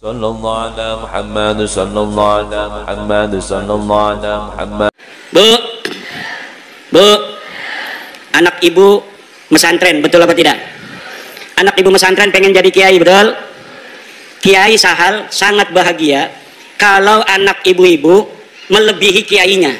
Sallallahu ala Muhammad, sallallahu ala Muhammad, sallallahu ala Muhammad. Bu, anak ibu mesantren, betul apa tidak? Anak ibu mesantren pengen jadi kiai, betul? Kiai Sahal sangat bahagia kalau anak ibu-ibu melebihi kiainya.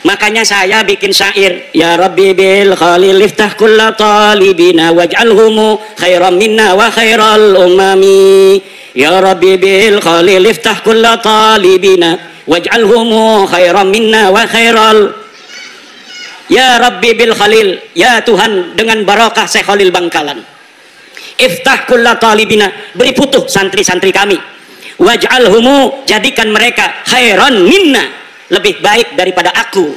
Makanya saya bikin syair, ya Rabbi bil khalil iftah kulla talibina waj'alhumu khairan minna wa khairal umami. Ya Rabbi bil khalil iftah kulla talibina waj'alhumu khairan minna wa khairal. Ya Rabbi bil khalil, ya Tuhan dengan barakah Syekh Khalil Bangkalan, iftah kulla talibina, beri putuh santri-santri kami, waj'alhumu, jadikan mereka khairan minna, lebih baik daripada aku,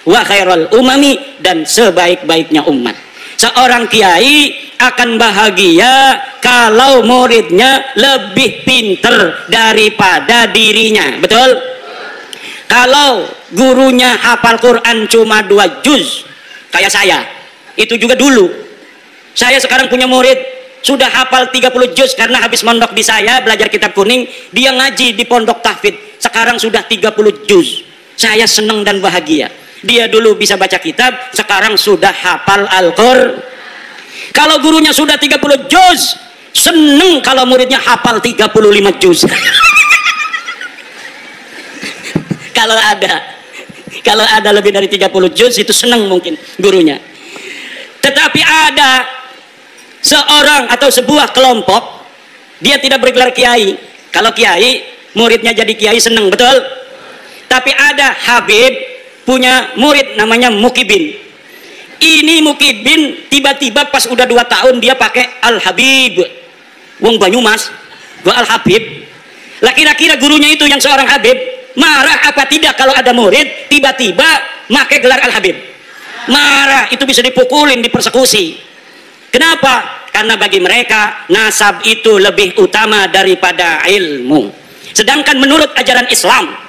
wa khairal umami, dan sebaik-baiknya umat. Seorang kiai akan bahagia kalau muridnya lebih pinter daripada dirinya, betul? Kalau gurunya hafal Quran cuma 2 juz kayak saya, itu juga dulu. Saya sekarang punya murid sudah hafal 30 juz karena habis mondok di saya belajar kitab kuning, dia ngaji di pondok tahfidz, sekarang sudah 30 juz. Saya senang dan bahagia. Dia dulu bisa baca kitab, sekarang sudah hafal Al-Qur'an. Kalau gurunya sudah 30 juz, senang kalau muridnya hafal 35 juz. Kalau ada lebih dari 30 juz itu senang mungkin gurunya. Tetapi ada seorang atau sebuah kelompok, dia tidak bergelar kiai. Kalau kiai, muridnya jadi kiai senang, betul? Tapi ada Habib punya murid namanya Mukibin. Ini Mukibin tiba-tiba pas udah 2 tahun dia pakai Al-Habib. Wong Banyumas, gua Al-Habib. Lah kira-kira gurunya itu yang seorang Habib marah apa tidak kalau ada murid tiba-tiba pakai gelar Al-Habib? Marah, itu bisa dipukulin, dipersekusi. Kenapa? Karena bagi mereka nasab itu lebih utama daripada ilmu. Sedangkan menurut ajaran Islam,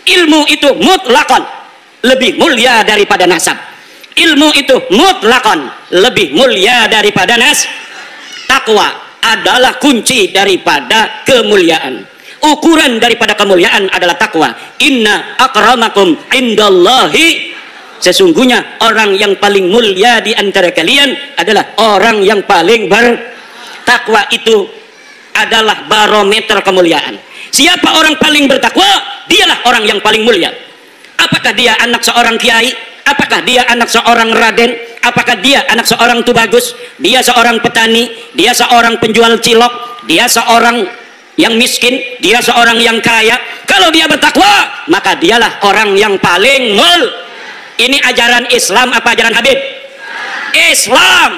ilmu itu mutlakon lebih mulia daripada nasab. Ilmu itu mutlakon lebih mulia daripada takwa adalah kunci daripada kemuliaan. Ukuran daripada kemuliaan adalah takwa. Inna akramakum indallahi, sesungguhnya orang yang paling mulia di antara kalian adalah orang yang paling bertakwa. Itu adalah barometer kemuliaan. Siapa orang paling bertakwa, dialah orang yang paling mulia. Apakah dia anak seorang kiai? Apakah dia anak seorang raden? Apakah dia anak seorang tubagus? Dia seorang petani? Dia seorang penjual cilok? Dia seorang yang miskin? Dia seorang yang kaya? Kalau dia bertakwa, maka dialah orang yang paling Ini ajaran Islam apa ajaran Habib? Islam.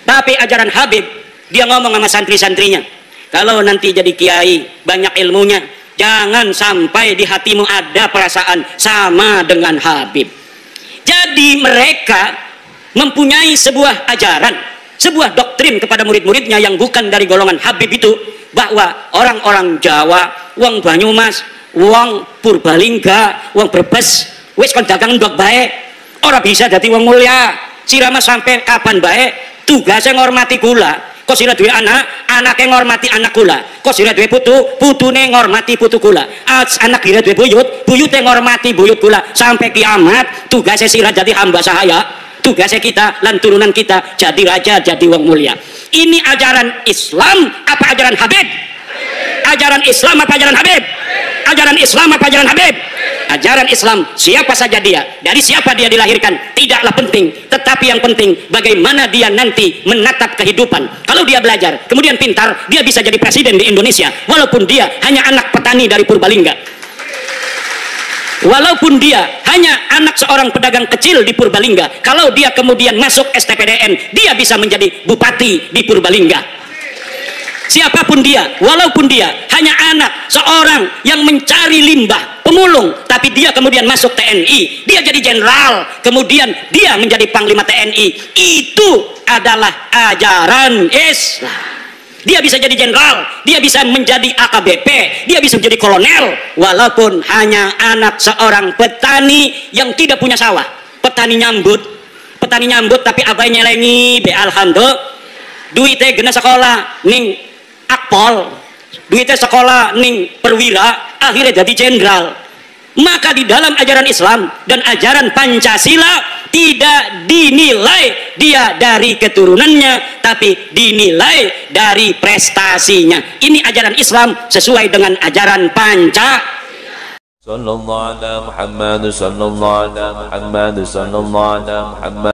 Tapi ajaran Habib, dia ngomong sama santri-santrinya, kalau nanti jadi kiai banyak ilmunya, jangan sampai di hatimu ada perasaan sama dengan Habib. Jadi mereka mempunyai sebuah ajaran, sebuah doktrin kepada murid-muridnya yang bukan dari golongan Habib itu, bahwa orang-orang Jawa, wong Banyumas, wong Purbalingga, wong Brebes, wis kon dagang ndok bae, ora bisa dadi wong mulia. Sirama sampai kapan bae tugasnya ngormati kula. Kok sira duwe anak, anake ngormati anak kula. Kok sira duwe putu, putune ngormati putu kula. Anak sira duwe buyut, buyute ngormati buyut kula. Sampai kiamat tugasnya sira jadi hamba sahaya. Tugasnya kita lan turunan kita jadi raja, jadi wong mulia. Ini ajaran Islam apa ajaran Habib? Ajaran Islam apa ajaran Habib? Ajaran Islam apa ajaran Habib? Ajaran Islam, siapa saja dia, dari siapa dia dilahirkan, tidaklah penting. Tetapi yang penting bagaimana dia nanti menatap kehidupan. Kalau dia belajar, kemudian pintar, dia bisa jadi presiden di Indonesia, walaupun dia hanya anak petani dari Purbalingga. Walaupun dia hanya anak seorang pedagang kecil di Purbalingga, kalau dia kemudian masuk STPDN, dia bisa menjadi bupati di Purbalingga. Siapapun dia, walaupun dia hanya anak seorang yang mencari limbah, pemulung, tapi dia kemudian masuk TNI, dia jadi jenderal, kemudian dia menjadi panglima TNI, itu adalah ajaran Islam. Dia bisa jadi jenderal, dia bisa menjadi AKBP, dia bisa menjadi kolonel, walaupun hanya anak seorang petani yang tidak punya sawah. Petani nyambut tapi abai nyelengi, be alhamdulillah, duitnya gena sekolah, ning akpol, duitnya sekolah ning perwira, akhirnya jadi jenderal. Maka di dalam ajaran Islam dan ajaran Pancasila tidak dinilai dia dari keturunannya, tapi dinilai dari prestasinya. Ini ajaran Islam sesuai dengan ajaran Pancasila. Sallallahu ala Muhammad, sallallahu ala Muhammad, sallallahu ala Muhammad.